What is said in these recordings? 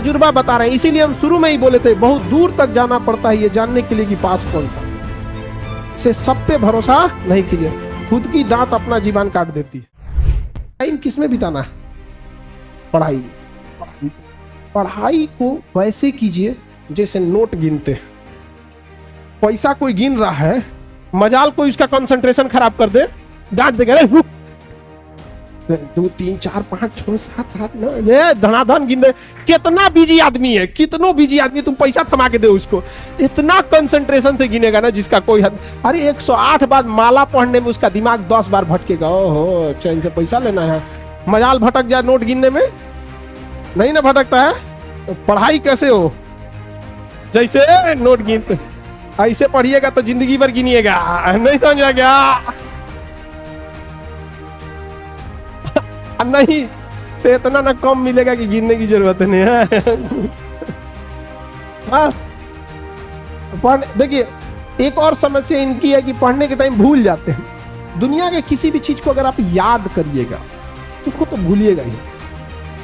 तजुर्बा बता रहे हैं, इसीलिए हम शुरू में ही बोले थे बहुत दूर तक जाना पड़ता है ये जानने के लिए कि पास कौन था। इसे सब पे भरोसा नहीं कीजिए, खुद की दांत अपना जीवन काट देती है। टाइम किस में बिताना है? पढ़ाई में। पढ़ाई को वैसे कीजिए जैसे नोट गिनते हैं। पैसा कोई गिन रहा है, मजाल कोई उसका कंसंट्रेशन खराब कर दे, डांट देगा, 2 3 4 5 6 7 8 9 धनाधन गिन दे। कितना बिजी आदमी है, कितनो बिजी आदमी, तुम पैसा थमा के दो उसको, इतना कंसंट्रेशन से गिनेगा ना जिसका कोई हद। अरे 108 बार माला पढ़ने में उसका दिमाग 10 बार भटकेगा। ओहो, चैन से पैसा लेना है, मजाल भटक जाए नोट गिनने में, नहीं ना भटकता है। तो पढ़ाई कैसे हो? जैसे नोट गिनते, ऐसे पढ़िएगा तो जिंदगी भर गिनिएगा, नहीं समझ आ गया? नहीं तो इतना ना कम मिलेगा कि गिनने की जरूरत नहीं है। हाँ, देखिए एक और समस्या इनकी है कि पढ़ने के टाइम भूल जाते हैं। दुनिया के किसी भी चीज को अगर आप याद करिएगा उसको तो भूलिएगा ही।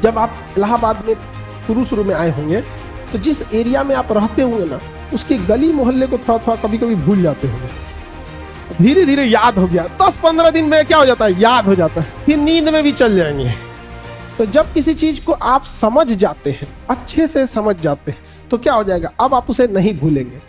जब आप इलाहाबाद में शुरू में आए होंगे तो जिस एरिया में आप रहते होंगे ना, उसके गली मोहल्ले को थोड़ा थोड़ा कभी कभी भूल जाते होंगे, धीरे धीरे याद हो गया। 10-15 दिन में क्या हो जाता है? याद हो जाता है, फिर नींद में भी चल जाएंगे। तो जब किसी चीज को आप समझ जाते हैं, अच्छे से समझ जाते हैं, तो क्या हो जाएगा? अब आप उसे नहीं भूलेंगे,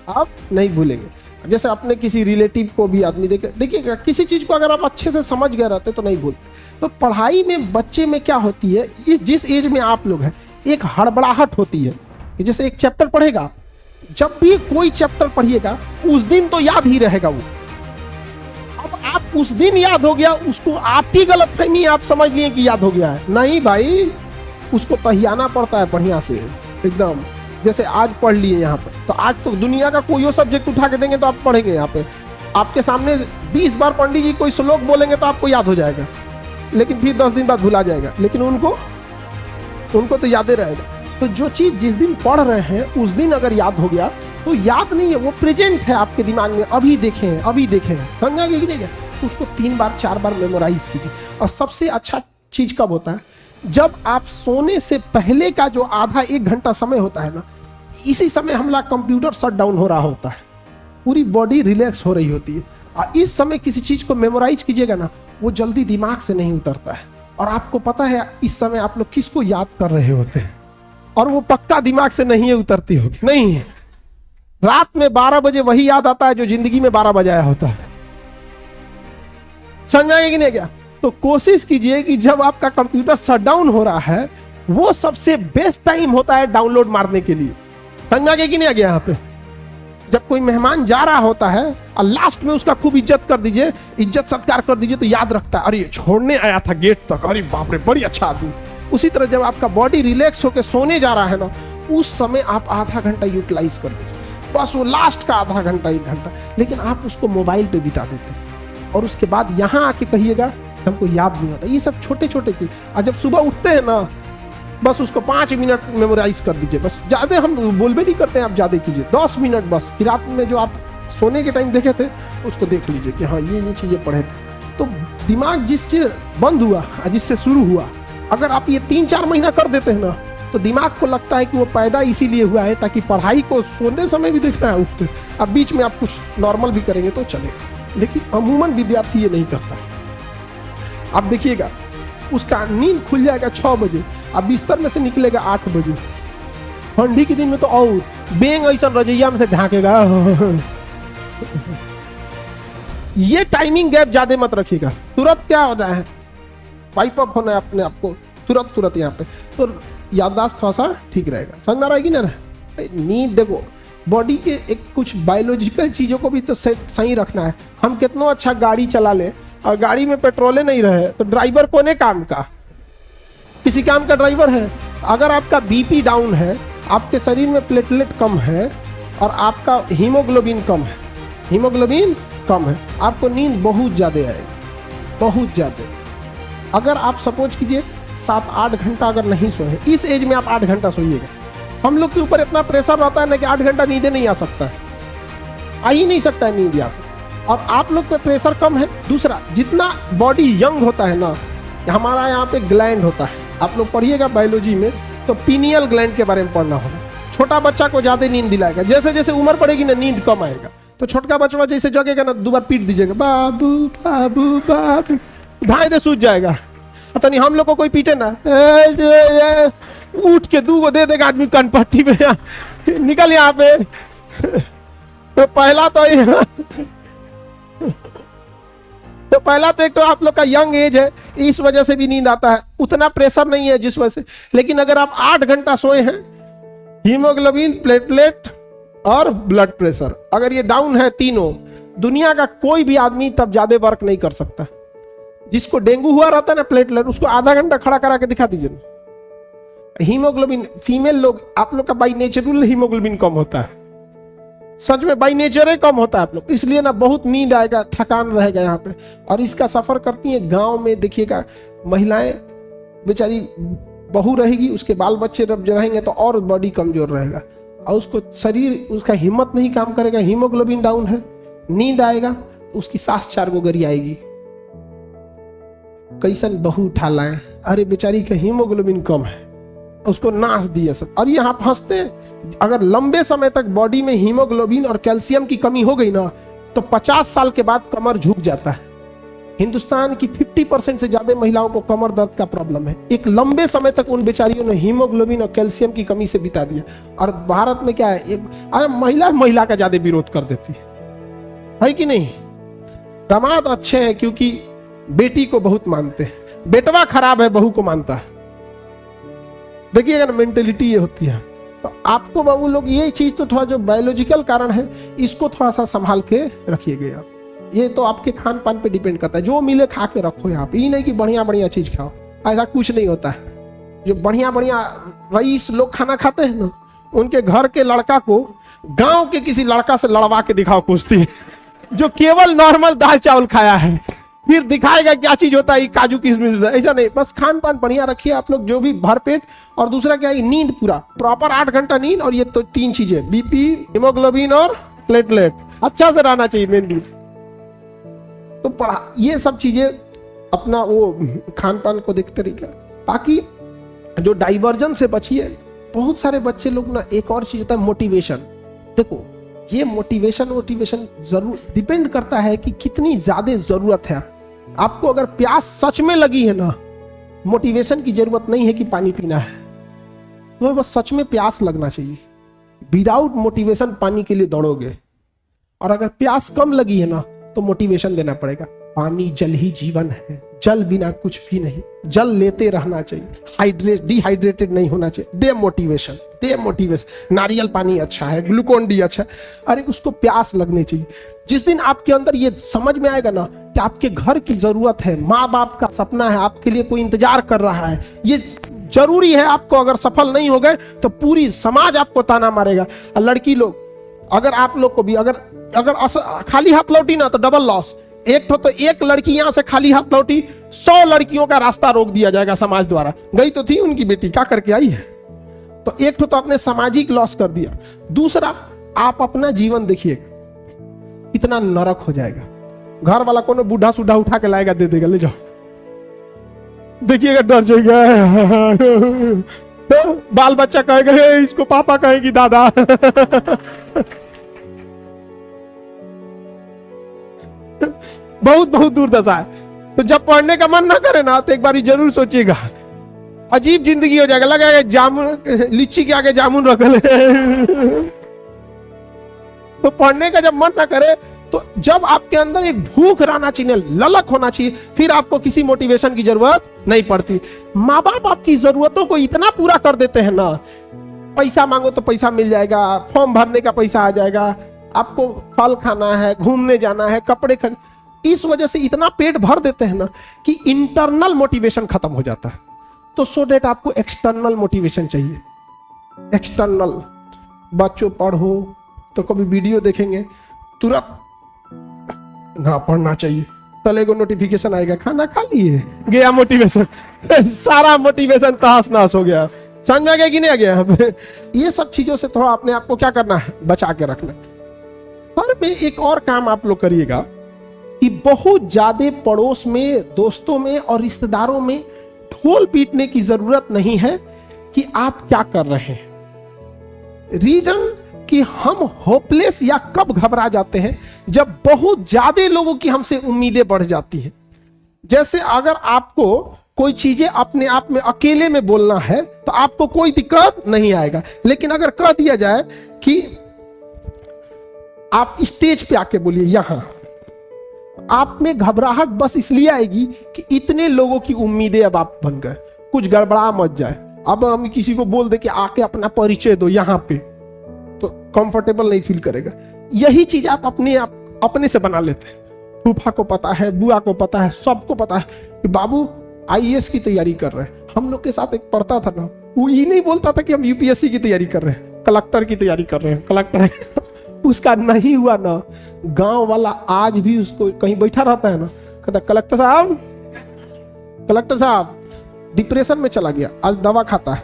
आप नहीं भूलेंगे। जैसे अपने किसी रिलेटिव को भी आदमी देखिएगा, किसी चीज को अगर आप अच्छे से समझ गए रहते तो नहीं भूलते। तो पढ़ाई में बच्चे में क्या होती है, जिस एज में आप लोग हैं, एक हड़बड़ाहट होती है कि जैसे एक चैप्टर पढ़ेगा, जब भी कोई चैप्टर पढ़िएगा उस दिन तो याद ही रहेगा वो। अब आप उस दिन याद हो गया, उसको आपकी गलतफहमी, आप समझ लिए कि याद हो गया है। नहीं भाई, उसको तहियाना पड़ता है बढ़िया से एकदम। जैसे आज पढ़ लिए यहाँ पे, तो आज तो दुनिया का कोई सब्जेक्ट उठा के देंगे तो आप पढ़ेंगे। यहाँ पे आपके सामने 20 बार पंडित जी कोई श्लोक बोलेंगे तो आपको याद हो जाएगा, लेकिन फिर 10 दिन बाद भुला जाएगा, लेकिन उनको तो याद ही रहेगा। तो जो चीज जिस दिन पढ़ रहे हैं उस दिन अगर याद हो गया तो याद नहीं है, वो प्रेजेंट है आपके दिमाग में, अभी देखे हैं, समझा कि नहीं? उसको 3 बार 4 बार मेमोराइज कीजिए। और सबसे अच्छा चीज कब होता है? जब आप सोने से पहले का जो आधा 1 घंटा समय होता है ना, इसी समय हमारा कंप्यूटर शट डाउन हो रहा होता है, पूरी बॉडी रिलैक्स हो रही होती है। और इस समय किसी चीज को मेमोराइज कीजिएगा ना, वो जल्दी दिमाग से नहीं उतरता है। और आपको पता है इस समय आप लोग किसको याद कर रहे होते हैं, और वो पक्का दिमाग से नहीं उतरती होगी। नहीं, रात में 12 बजे वही याद आता है जो जिंदगी में 12 बजाया होता है। समझाएंगे कि नहीं क्या? तो कोशिश कीजिए कि जब आपका कंप्यूटर शट डाउन हो रहा है, वो सबसे बेस्ट टाइम होता है डाउनलोड मारने के लिए। समझा कि नहीं आ गया? यहाँ पे जब कोई मेहमान जा रहा होता है और लास्ट में उसका खूब इज्जत कर दीजिए, इज्जत सत्कार कर दीजिए, तो याद रखता है, अरे छोड़ने आया था गेट तक, अरे बाप रे बड़ी अच्छा आदमी। उसी तरह जब आपका बॉडी रिलैक्स होकर सोने जा रहा है ना, उस समय आप आधा घंटा यूटिलाइज कर दीजिए, बस वो लास्ट का आधा घंटा 1 घंटा। लेकिन आप उसको मोबाइल पे बिता देते हैं और उसके बाद यहाँ आके कहिएगा हमको याद नहीं होता। ये सब छोटे छोटे चीज। और जब सुबह उठते हैं ना, बस उसको 5 मिनट मेमोराइज कर दीजिए, बस। ज्यादा हम बोल भी नहीं करते हैं, आप ज्यादा कीजिए, 10 मिनट बस। कि रात में जो आप सोने के टाइम देखे थे उसको देख लीजिए कि हाँ ये चीजें पढ़े थे। तो दिमाग जिससे बंद हुआ, जिससे शुरू हुआ, अगर आप ये 3-4 महीना कर देते हैं ना, तो दिमाग को लगता है कि वो पैदा इसीलिए हुआ है ताकि पढ़ाई को सोने समय भी देखना है, उठते। अब बीच में आप कुछ नॉर्मल भी करेंगे तो चलेगा, लेकिन अमूमन विद्यार्थी ये नहीं करता। आप देखिएगा, उसका नींद खुल जाएगा 6 बजे, अब बिस्तर में से निकलेगा 8 बजे। ठंडी के दिन में तो और बेंग ऐसा रजैया में से ढाकेगा। ये टाइमिंग गैप ज्यादा मत रखिएगा, तुरंत क्या हो रहा है, वाइप अप होना है अपने आप को तुरंत यहाँ पे, तो याददाश्त थोड़ा सा ठीक रहेगा। समझ में आ रहा है कि ना? नींद देखो, बॉडी के एक कुछ बायोलॉजिकल चीज़ों को भी तो सही रखना है। हम कितना अच्छा गाड़ी चला ले और गाड़ी में पेट्रोले नहीं रहे तो ड्राइवर कोने काम का, किसी काम का ड्राइवर है। अगर आपका बीपी डाउन है, आपके शरीर में प्लेटलेट कम है और आपका हीमोग्लोबिन कम है, आपको नींद बहुत ज़्यादा आएगी, बहुत ज़्यादा। अगर आप सपोज कीजिए 7-8 घंटा अगर नहीं सोए, इस एज में आप 8 घंटा सोइएगा। हम लोग के ऊपर इतना प्रेशर रहता है ना कि 8 घंटा नींद नहीं आ सकता है, आ ही नहीं सकता है नींद यहाँ पे। और आप लोग पे प्रेशर कम है। दूसरा, जितना बॉडी यंग होता है ना, हमारा यहाँ पे ग्लैंड होता है, आप लोग पढ़िएगा बायोलॉजी में, तो पीनियल ग्लैंड के बारे में पढ़ना होगा। छोटा बच्चा को ज्यादा नींद दिलाएगा, जैसे जैसे उम्र बढ़ेगी ना नींद कम आएगा। तो छोटका बच्चा जैसे जगेगा ना 2 बार पीट दीजिएगा, बाबू बाबू बाबू, धाए दे सूझ जाएगा। पता नहीं हम लोग को कोई पीटे ना, उठ के 2 को दे देगा आदमी कनपट्टी में, निकल यहाँ पे। तो पहला तो एक तो आप लोग का यंग एज है, इस वजह से भी नींद आता है, उतना प्रेशर नहीं है जिस वजह से। लेकिन अगर आप 8 घंटा सोए हैं, हीमोग्लोबिन, प्लेटलेट और ब्लड प्रेशर अगर ये डाउन है तीनों, दुनिया का कोई भी आदमी तब ज्यादा वर्क नहीं कर सकता। जिसको डेंगू हुआ रहता है ना प्लेटलेट, उसको आधा घंटा खड़ा करा के दिखा दीजिए। हीमोग्लोबिन, फीमेल लोग, आप लोग का बाई नेचुरल हीमोग्लोबिन कम होता है, सच में बाई नेचर ही कम होता है आप लोग, इसलिए ना बहुत नींद आएगा, थकान रहेगा यहाँ पे। और इसका सफर करती है गांव में, देखिएगा महिलाएं बेचारी, बहू रहेगी, उसके बाल बच्चे जब रहेंगे तो और बॉडी कमजोर रहेगा, और उसको शरीर, उसका हिम्मत नहीं काम करेगा, हीमोग्लोबिन डाउन है, नींद आएगा, उसकी सांस 4 गो गरी आएगी। कैसन बहू उठा लाए, अरे बेचारी का हीमोग्लोबिन कम है, उसको नाश दिए सब। और ये आप हंसते हैं, अगर लंबे समय तक बॉडी में हीमोग्लोबिन और कैल्शियम की कमी हो गई ना, तो 50 साल के बाद कमर झुक जाता है। हिंदुस्तान की 50% से ज्यादा महिलाओं को कमर दर्द का प्रॉब्लम है। एक लंबे समय तक उन बेचारियों ने हीमोग्लोबिन और कैल्शियम की कमी से बिता दिया। और भारत में क्या है, अरे महिला का ज्यादा विरोध कर देती है कि नहीं। दामाद अच्छे हैं क्योंकि बेटी को बहुत मानते हैं, बेटवा खराब है बहू को मानता है। देखिएगा ना, मेंटेलिटी ये होती है। तो आपको बाबू लोग ये चीज तो थोड़ा जो बायोलॉजिकल कारण है, इसको थोड़ा सा संभाल के रखिएगा। ये तो आपके खान पान पे डिपेंड करता है, जो मिले खा के रखो यहाँ पे। ये नहीं कि बढ़िया बढ़िया चीज खाओ, ऐसा कुछ नहीं होता है। जो बढ़िया बढ़िया रईस लोग खाना खाते हैं ना, उनके घर के लड़का को गांव के किसी लड़का से लड़वा के दिखाओ कुश्ती, जो केवल नॉर्मल दाल चावल खाया है, फिर दिखाएगा क्या चीज होता है काजू किशमिश। ऐसा नहीं, बस खान पान बढ़िया रखिए आप लोग, जो भी भरपेट। और दूसरा क्या है, नींद पूरा प्रॉपर 8 घंटा नींद। और ये तो 3 चीजें, बीपी, हीमोग्लोबिन और प्लेटलेट अच्छा से रहना चाहिए मेनली। तो पढ़ा, ये सब चीजें अपना वो खान पान को देखते रहिए। बाकी जो डाइवर्जन से बचिए। बहुत सारे बच्चे लोग ना, एक और चीज होता है मोटिवेशन। देखो ये मोटिवेशन जरूर डिपेंड करता है कि कितनी ज्यादा जरूरत है आपको। अगर प्यास सच में लगी है ना, मोटिवेशन की जरूरत नहीं है कि पानी पीना है, तो बस सच में प्यास लगना चाहिए। विदाउट मोटिवेशन पानी के लिए दौड़ोगे। और अगर प्यास कम लगी है ना, तो मोटिवेशन देना पड़ेगा। पानी जल ही जीवन है, जल बिना कुछ भी नहीं, जल लेते रहना चाहिए, डिहाइड्रेटेड नहीं होना चाहिए। दे मोटिवेशन। नारियल पानी अच्छा है, ग्लूकोन डी अच्छा है, अरे उसको प्यास लगनी चाहिए। जिस दिन आपके अंदर ये समझ में आएगा ना कि आपके घर की जरूरत है, माँ बाप का सपना है, आपके लिए कोई इंतजार कर रहा है, ये जरूरी है आपको। अगर सफल नहीं हो गए तो पूरी समाज आपको ताना मारेगा। लड़की लोग, अगर आप लोग को भी अगर खाली हाथ लौटी ना तो डबल लॉस। तो एक लड़की यहां से खाली हाथ लौटी, 100 लड़कियों का रास्ता रोक दिया जाएगा समाज द्वारा। गई तो थी उनकी बेटी, क्या करके आई है। तो एक तो आपने सामाजिक लॉस कर दिया। दूसरा, आप अपना जीवन देखिए कितना नरक हो जाएगा। घर वाला कोनो बूढ़ा सुढ़ा उठा के लाएगा, दे देगा, ले जाओ, देखिएगा डर जाएगा। तो बाल बच्चा कहेगा, इसको पापा कहेगी दादा। बहुत दुर्दशा है। तो जब पढ़ने का मन ना करे ना, तो एक बार जरूर सोचिएगा, अजीब जिंदगी हो जाएगा। लगेगा जामुन, लीची के आगे जामुन रख ले। तो पढ़ने का जब मन ना करे, तो जब आपके अंदर एक भूख रहना चाहिए, ललक होना चाहिए, फिर आपको किसी मोटिवेशन की जरूरत नहीं पड़ती। माँ बाप आपकी जरूरतों को इतना पूरा कर देते हैं ना, पैसा मांगो तो पैसा मिल जाएगा, फॉर्म भरने का पैसा आ जाएगा, आपको फल खाना है, घूमने जाना है, कपड़े खरीद, इस वजह से इतना पेट भर देते हैं ना कि इंटरनल मोटिवेशन खत्म हो जाता है। तो सो डेट आपको एक्सटर्नल मोटिवेशन चाहिए। एक्सटर्नल, बच्चों पढ़ो तो कभी वीडियो देखेंगे तुरंत ना पढ़ना चाहिए, तले को नोटिफिकेशन आएगा, खाना खा लिए, गया मोटिवेशन। सारा मोटिवेशन तहस नहस हो गया। समझ में आ गया कि नहीं आ गया। ये सब चीजों से थोड़ा अपने आप को क्या करना है, बचा के रखना। हर में एक और काम आप लोग करिएगा कि बहुत ज्यादा पड़ोस में, दोस्तों में और रिश्तेदारों में ढोल पीटने की जरूरत नहीं है। कि आप क्या कर रहे हैं। रीजन कि हम होपलेस या कब घबरा जाते हैं, जब बहुत ज्यादा लोगों की हमसे उम्मीदें बढ़ जाती हैं। जैसे अगर आपको कोई चीजें अपने आप में अकेले में बोलना है तो आपको कोई दिक्कत नहीं आएगा, लेकिन अगर कह दिया जाए कि आप स्टेज पे आके बोलिए यहां, आप में घबराहट बस इसलिए आएगी कि इतने लोगों की उम्मीदें अब आप बन गए, कुछ गड़बड़ा मत जाए। अब हम किसी को बोल दे कि आके अपना परिचय दो यहां पे, तो कंफर्टेबल नहीं फील करेगा। यही चीज आप अपने से बना लेते हैं। फूफा को पता है, बुआ को पता है, सबको पता है कि बाबू आईएएस की तैयारी कर रहे हैं। हम लोग के साथ एक पढ़ता था ना, वो ये नहीं बोलता था कि हम यूपीएससी की तैयारी कर रहे हैं, कलेक्टर की तैयारी कर रहे हैं, कलेक्टर उसका नहीं हुआ ना, गांव वाला आज भी उसको कहीं बैठा रहता है ना, कहता कलेक्टर साहब डिप्रेशन में चला गया, आज दवा खाता है।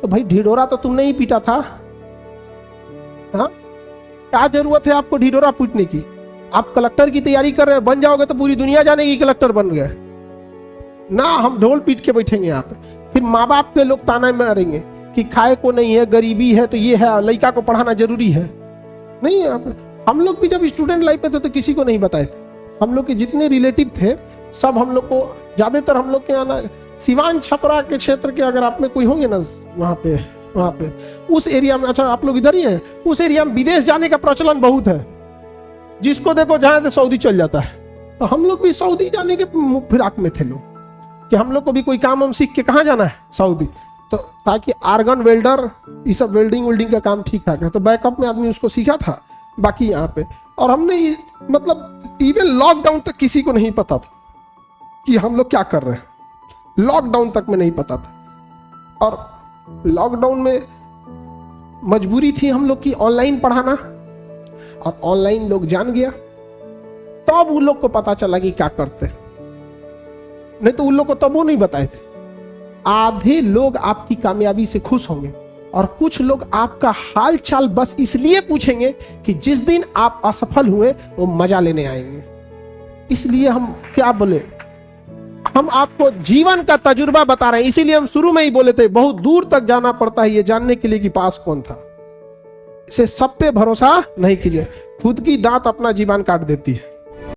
तो भाई ढिढोरा तो तुमने ही पीटा था, हाँ क्या जरूरत है आपको ढिढोरा पीटने की? आप कलेक्टर की तैयारी कर रहे हैं, बन जाओगे तो पूरी दुनिया जानेगी कलेक्टर बन गए ना। हम ढोल पीट के बैठेंगे यहाँ पे, फिर माँ बाप के लोग ताना मारेंगे कि खाए को नहीं है, गरीबी है, तो ये है, लड़का को पढ़ाना जरूरी है। नहीं, हम लोग भी जब स्टूडेंट लाइफ में थे तो किसी को नहीं बताए थे। हम लोग के जितने रिलेटिव थे सब हम लोग को, ज्यादातर हम लोग के यहाँ सिवान छपरा के क्षेत्र के अगर आप में कोई होंगे ना वहाँ पे उस एरिया में, अच्छा आप लोग इधर ही हैं, उस एरिया में विदेश जाने का प्रचलन बहुत है। जिसको देखो जहाँ तो सऊदी चल जाता है। तो हम लोग भी सऊदी जाने के फिराक में थे लोग, कि हम लोग को भी कोई काम हम सीख के कहाँ जाना है, सऊदी। तो ताकि आर्गन वेल्डर, ये सब वेल्डिंग का काम ठीक ठाक है, तो बैकअप में आदमी उसको सीखा था। बाकी यहाँ पे और हमने मतलब इवन लॉकडाउन तक किसी को नहीं पता था कि हम लोग क्या कर रहे हैं, लॉकडाउन तक में नहीं पता था। और लॉकडाउन में मजबूरी थी हम लोग की ऑनलाइन पढ़ाना, और ऑनलाइन लोग जान गया तब उन लोग को पता चला कि क्या करते हैं, नहीं तो उन लोग को तब वो नहीं बताए थे। आधे लोग आपकी कामयाबी से खुश होंगे और कुछ लोग आपका हाल चाल बस इसलिए पूछेंगे कि जिस दिन आप असफल हुए वो मजा लेने आएंगे। इसलिए हम क्या बोले, हम आपको जीवन का तजुर्बा बता रहे हैं। इसीलिए हम शुरू में ही बोले थे बहुत दूर तक जाना पड़ता है ये जानने के लिए कि पास कौन था। इसे सब पे भरोसा नहीं कीजिए, खुद की दांत अपना जीवन काट देती है।